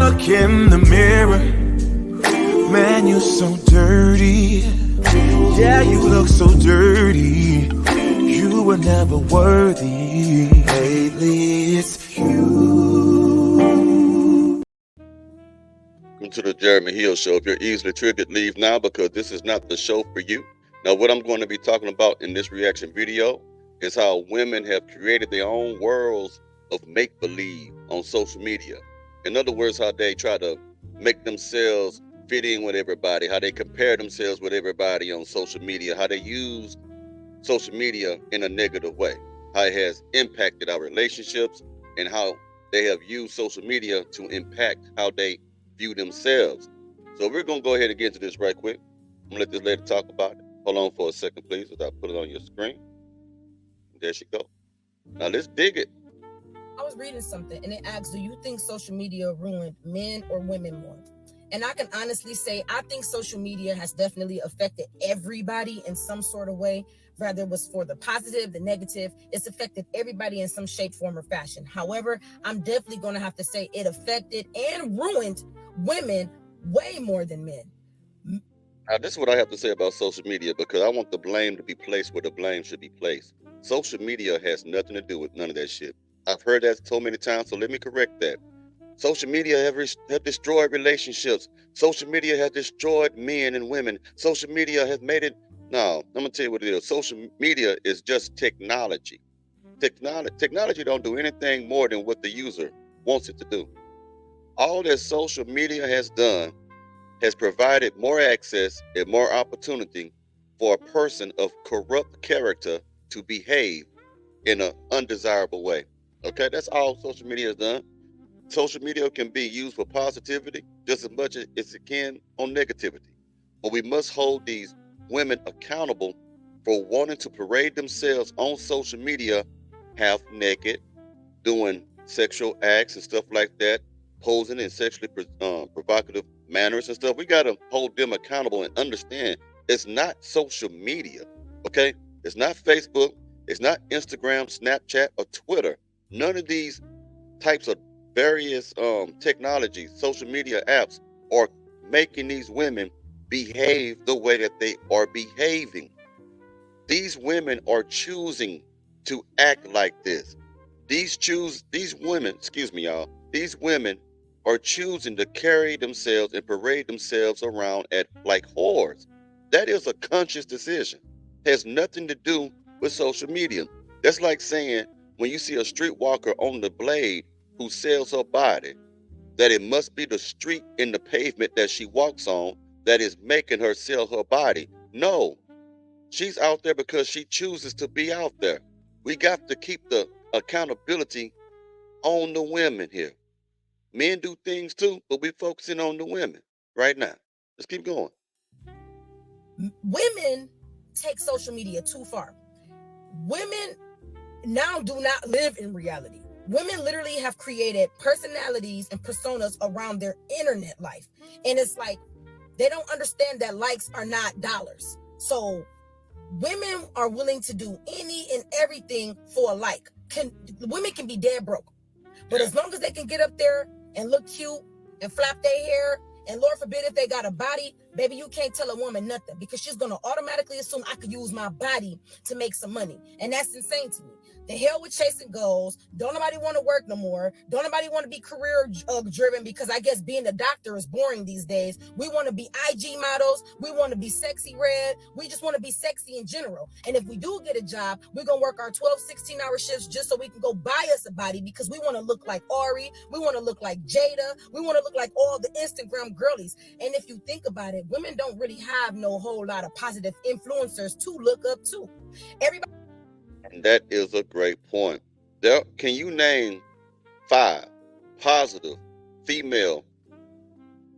look in the mirror. Man, you're so dirty. Yeah, you look so dirty. You were never worthy. Lately, it's you. Welcome to the Jeremy Hill Show. If you're easily triggered, leave now because this is not the show for you. Now, what I'm going to be talking about in this reaction video is how women have created their own worlds of make-believe on social media. In other words, how they try to make themselves fit in with everybody, how they compare themselves with everybody on social media, how they use social media in a negative way, how it has impacted our relationships, and how they have used social media to impact how they view themselves. So we're going to go ahead and get into this right quick. I'm going to let this lady talk about it. Hold on for a second, please, as I put it on your screen. There she go. Now let's dig it. I was reading something and it asks, do you think social media ruined men or women more? And I can honestly say, I think social media has definitely affected everybody in some sort of way, whether it was for the positive, the negative. It's affected everybody in some shape, form, or fashion. However, I'm definitely going to have to say it affected and ruined women way more than men. Now, this is what I have to say about social media because I want the blame to be placed where the blame should be placed. Social media has nothing to do with none of that shit. I've heard that so many times, so let me correct that. Social media have destroyed relationships. Social media has destroyed men and women. Social media has made it. No, I'm gonna tell you what it is. Social media is just technology. Technology don't do anything more than what the user wants it to do. All that social media has done has provided more access and more opportunity for a person of corrupt character to behave in an undesirable way. Okay, that's all social media has done. Social media can be used for positivity just as much as it can on negativity. But we must hold these women accountable for wanting to parade themselves on social media half naked, doing sexual acts and stuff like that, posing in sexually provocative manners and stuff. We got to hold them accountable and understand it's not social media, okay? It's not Facebook. It's not Instagram, Snapchat, or Twitter. None of these types of various technologies, social media apps are making these women behave the way that they are behaving. These women are choosing to act like this. These women, excuse me, y'all, these women are choosing to carry themselves and parade themselves around at like whores. That is a conscious decision. Has nothing to do with social media. That's like saying when you see a streetwalker on the blade who sells her body, that it must be the street and the pavement that she walks on that is making her sell her body. No, she's out there because she chooses to be out there. We got to keep the accountability on the women here. Men do things too, but we're focusing on the women right now. Let's keep going. Women take social media too far. Women now do not live in reality. Women literally have created personalities and personas around their internet life. And it's like, they don't understand that likes are not dollars. So women are willing to do any and everything for a like. Women can be dead broke. But as long as they can get up there and look cute and flap their hair, and Lord forbid if they got a body, baby, you can't tell a woman nothing because she's going to automatically assume I could use my body to make some money. And that's insane to me. The hell with chasing goals. Don't nobody want to work no more. Don't nobody want to be career driven because I guess being a doctor is boring these days. We want to be IG models. We want to be sexy red. We just want to be sexy in general. And if we do get a job, we're going to work our 12, 16-hour shifts just so we can go buy us a body because we want to look like Ari. We want to look like Jada. We want to look like all the Instagram girlies. And if you think about it, women don't really have no whole lot of positive influencers to look up to. Everybody. And that is a great point. Can you name 5 positive female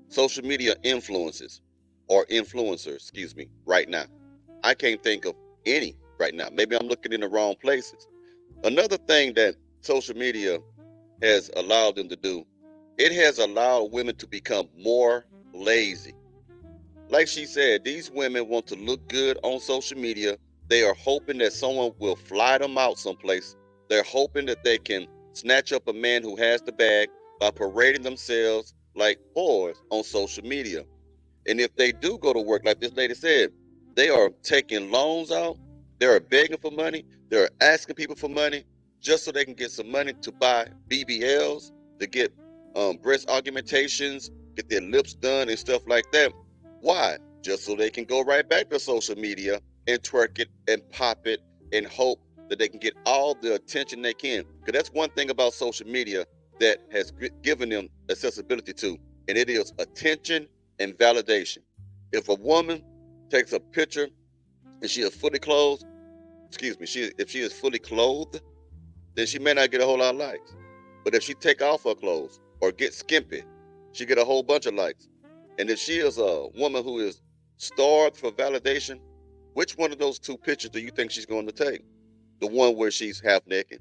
social media influences or influencers, excuse me, right now? I can't think of any right now. Maybe I'm looking in the wrong places. Another thing that social media has allowed them to do, it has allowed women to become more lazy. Like she said, these women want to look good on social media. They are hoping that someone will fly them out someplace. They're hoping that they can snatch up a man who has the bag by parading themselves like whores on social media. And if they do go to work, like this lady said, they are taking loans out. They are begging for money. They're asking people for money just so they can get some money to buy BBLs, to get breast augmentations, get their lips done and stuff like that. Why? Just so they can go right back to social media and twerk it and pop it and hope that they can get all the attention they can. Because that's one thing about social media that has given them accessibility to, and it is attention and validation. If a woman takes a picture and she is fully clothed, if she is fully clothed, then she may not get a whole lot of likes. But if she take off her clothes or get skimpy, she get a whole bunch of likes. And if she is a woman who is starved for validation, which one of those two pictures do you think she's going to take? The one where she's half naked.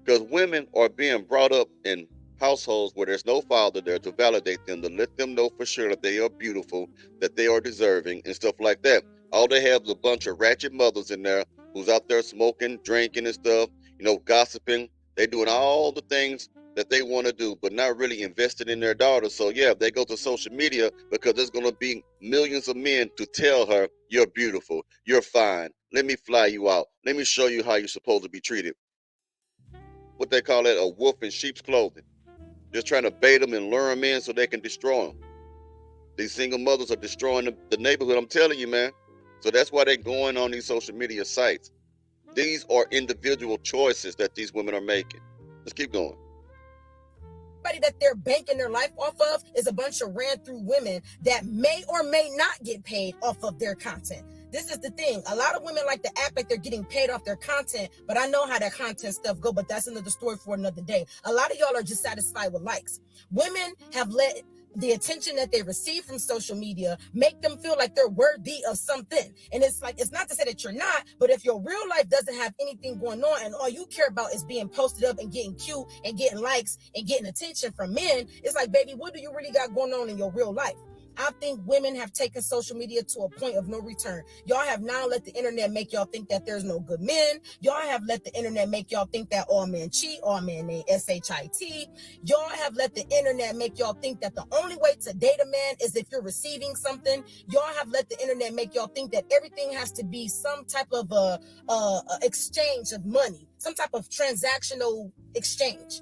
Because women are being brought up in households where there's no father there to validate them, to let them know for sure that they are beautiful, that they are deserving, and stuff like that. All they have is a bunch of ratchet mothers in there who's out there smoking, drinking, and stuff, gossiping. They doing all the things that they want to do, but not really invested in their daughters. So yeah, they go to social media because there's going to be millions of men to tell her, you're beautiful, you're fine, let me fly you out, let me show you how you're supposed to be treated. What they call it, a wolf in sheep's clothing. Just trying to bait them and lure them in so they can destroy them. These single mothers are destroying the neighborhood, I'm telling you, man. So that's why they're going on these social media sites. These are individual choices that these women are making. Let's keep going. That they're banking their life off of is a bunch of ran through women that may or may not get paid off of their content. This is the thing. A lot of women like to act like they're getting paid off their content, but I know how that content stuff go, but that's another story for another day. A lot of y'all are just satisfied with likes. Women have let the attention that they receive from social media make them feel like they're worthy of something. And it's like, it's not to say that you're not, but if your real life doesn't have anything going on and all you care about is being posted up and getting cute and getting likes and getting attention from men, it's like, baby, what do you really got going on in your real life? I think women have taken social media to a point of no return. Y'all have now let the internet make y'all think that there's no good men. Y'all have let the internet make y'all think that all men cheat, all men ain't SHIT. Y'all have let the internet make y'all think that the only way to date a man is if you're receiving something. Y'all have let the internet make y'all think that everything has to be some type of a exchange of money, some type of transactional exchange.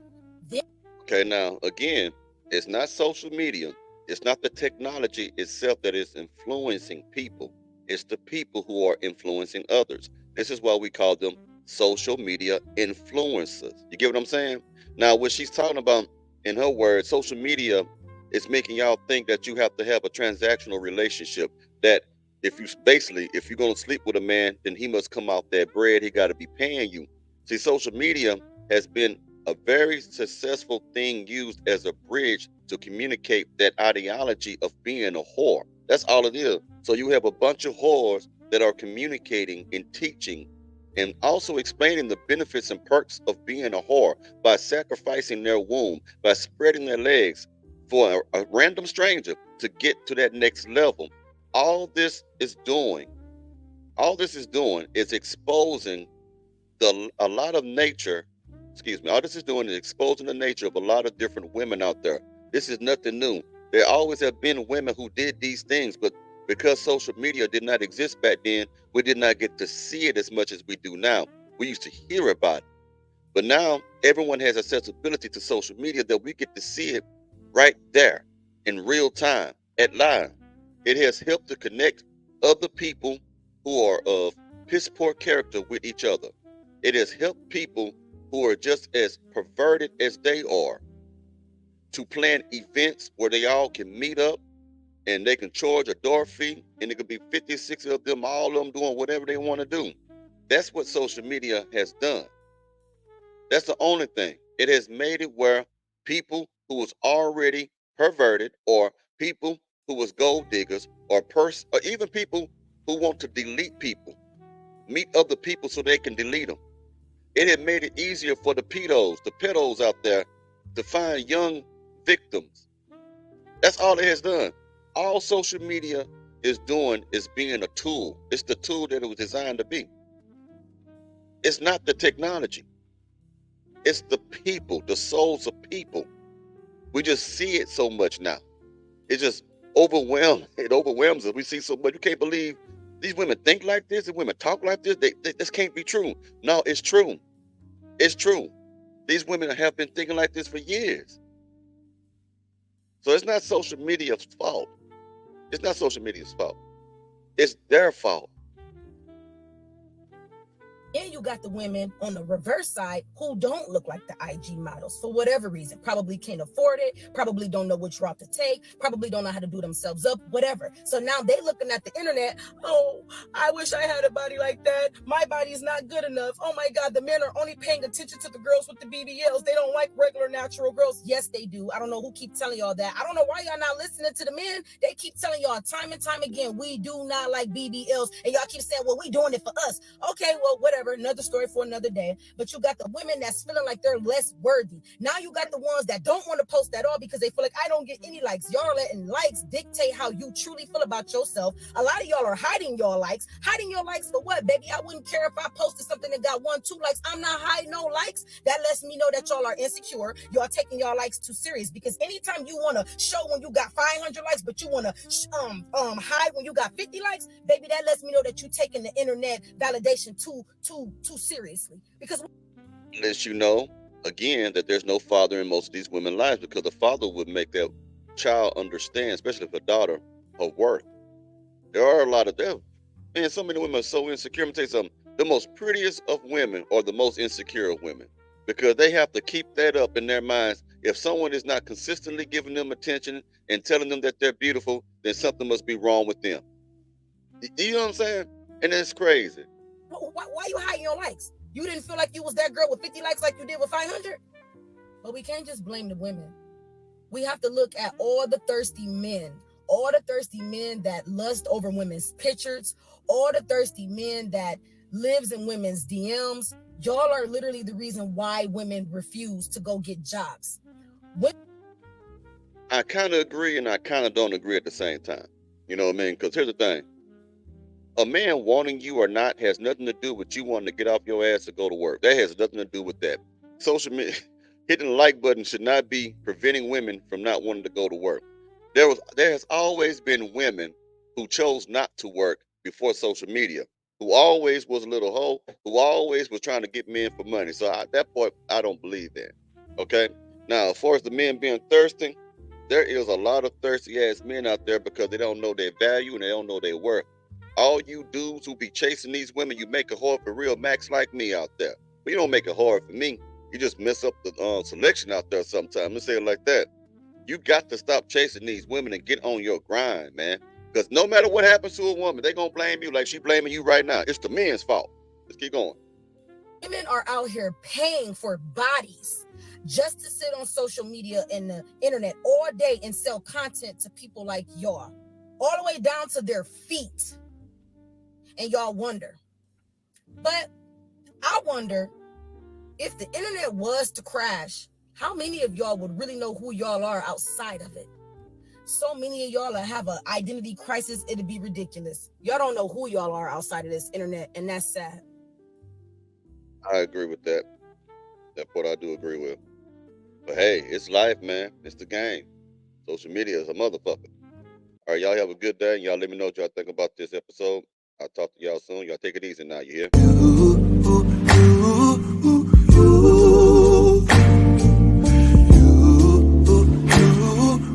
Okay, now, again, it's not social media. It's not the technology itself that is influencing people. It's the people who are influencing others. This is why we call them social media influencers. You get what I'm saying? Now, what she's talking about, in her words, social media is making y'all think that you have to have a transactional relationship. That if you're going to sleep with a man, then he must come out that bread. He got to be paying you. See, social media has been a very successful thing used as a bridge to communicate that ideology of being a whore. That's all it is. So you have a bunch of whores that are communicating and teaching and also explaining the benefits and perks of being a whore by sacrificing their womb, by spreading their legs for a random stranger to get to that next level. All this is doing is exposing a lot of nature. All this is doing is exposing the nature of a lot of different women out there. This is nothing new. There always have been women who did these things, but because social media did not exist back then, we did not get to see it as much as we do now. We used to hear about it. But now everyone has accessibility to social media that we get to see it right there in real time, at live. It has helped to connect other people who are of piss poor character with each other. It has helped people who are just as perverted as they are to plan events where they all can meet up and they can charge a door fee and it could be 50, 60 of them, all of them doing whatever they want to do. That's what social media has done. That's the only thing. It has made it where people who was already perverted or people who was gold diggers or even people who want to delete people, meet other people so they can delete them. It had made it easier for the pedos out there to find young victims. That's all it has done. All social media is doing is being a tool. It's the tool that it was designed to be. It's not the technology. It's the people, the souls of people We just see it so much now. It just overwhelms. It overwhelms us. We see so much. You can't believe these women think like this and women talk like this. This can't be true. No, it's true. It's true. These women have been thinking like this for years. So it's not social media's fault. It's not social media's fault. It's their fault. And you got the women on the reverse side who don't look like the IG models for whatever reason. Probably can't afford it, probably don't know which route to take, probably don't know how to do themselves up, whatever. So now they looking at the internet, oh, I wish I had a body like that. My body's not good enough. Oh my God, the men are only paying attention to the girls with the BBLs. They don't like regular natural girls. Yes, they do. I don't know who keep telling y'all that. I don't know why y'all not listening to the men. They keep telling y'all time and time again, we do not like BBLs. And y'all keep saying, well, we doing it for us. Okay, well, whatever. Another story for another day. But you got the women that's feeling like they're less worthy. Now you got the ones that don't want to post at all because they feel like I don't get any likes. Y'all are letting likes dictate how you truly feel about yourself. A lot of y'all are hiding your likes. Hiding your likes for what, baby? I wouldn't care if I posted something that got 1, 2 likes. I'm not hiding no likes. That lets me know that y'all are insecure. Y'all taking y'all likes too serious because anytime you want to show when you got 500 likes, but you want to hide when you got 50 likes, baby, that lets me know that you taking the internet validation too seriously. Because Lets you know, again, that there's no father in most of these women's lives because the father would make that child understand, especially if a daughter, her worth. There are a lot of them. Man, so many women are so insecure. I'm gonna tell you something. The most prettiest of women are the most insecure of women because they have to keep that up in their minds. If someone is not consistently giving them attention and telling them that they're beautiful, then something must be wrong with them. You know what I'm saying? And it's crazy. why you hiding your likes? You didn't feel like you was that girl with 50 likes like you did with 500? But we can't just blame the women. We have to look at all the thirsty men that lust over women's pictures, all the thirsty men that lives in women's DMs. Y'all are literally the reason why women refuse to go get jobs. I kind of agree and I kind of don't agree at the same time. You know what I mean? Because here's the thing. A man wanting you or not has nothing to do with you wanting to get off your ass to go to work. That has nothing to do with that. Social media, hitting the like button should not be preventing women from not wanting to go to work. There has always been women who chose not to work before social media, who always was a little hoe, who always was trying to get men for money. So at that point, I don't believe that. Okay. Now, as far as the men being thirsty, there is a lot of thirsty ass men out there because they don't know their value and they don't know their worth. All you dudes who be chasing these women, you make it hard for real Max like me out there. But you don't make it hard for me. You just mess up the selection out there sometimes. Let's say it like that. You got to stop chasing these women and get on your grind, man. Because no matter what happens to a woman, they going to blame you like she blaming you right now. It's the men's fault. Let's keep going. Women are out here paying for bodies just to sit on social media and the internet all day and sell content to people like y'all, all the way down to their feet. And y'all wonder. But I wonder if the internet was to crash, how many of y'all would really know who y'all are outside of it? So many of y'all have an identity crisis, it'd be ridiculous. Y'all don't know who y'all are outside of this internet, and that's sad. I agree with that. That part I do agree with. But hey, it's life, man. It's the game. Social media is a motherfucker. All right, y'all have a good day. And y'all let me know what y'all think about this episode. I'll talk to y'all soon. Y'all take it easy now, you hear?